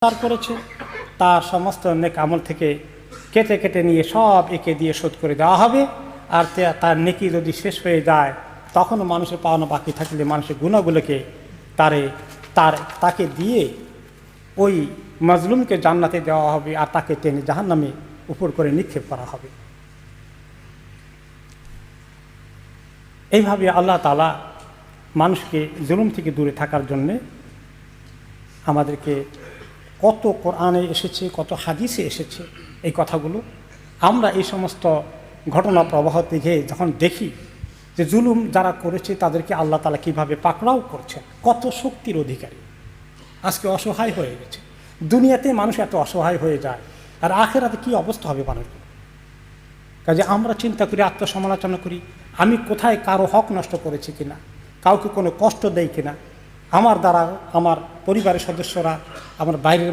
তার করেছে তার সমস্ত নেক আমল থেকে কেটে কেটে নিয়ে সব একে দিয়ে শোধ করে দেওয়া হবে। আর তার নেকি যদি শেষ হয়ে যায় তখনও মানুষের পাওনা বাকি থাকলে মানুষের গুণাগুলোকে তাকে দিয়ে ওই মাজলুমকে জান্নাতে দেওয়া হবে আর তাকে টেনে জাহান্নামে উপর করে নিক্ষেপ করা হবে। এইভাবে আল্লাহ তাআলা মানুষকে জুলুম থেকে দূরে থাকার জন্যে আমাদেরকে কত কোরআনে এসেছে, কত হাদিসে এসেছে এই কথাগুলো। আমরা এই সমস্ত ঘটনা প্রবাহ থেকে যখন দেখি যে জুলুম যারা করেছে তাদেরকে আল্লাহ তাআলা কীভাবে পাকড়াও করছেন, কত শক্তির অধিকারী, আজকে অসহায় হয়ে গেছে। দুনিয়াতে মানুষ এত অসহায় হয়ে যায়, আর আখিরাতে কী অবস্থা হবে মানুষের। কাজে আমরা চিন্তা করি, আত্মসমালোচনা করি, আমি কোথায় কারো হক নষ্ট করেছি কিনা, কাউকে কোনো কষ্ট দেয় কিনা, আমার দ্বারা আমার পরিবারের সদস্যরা, আমার বাইরের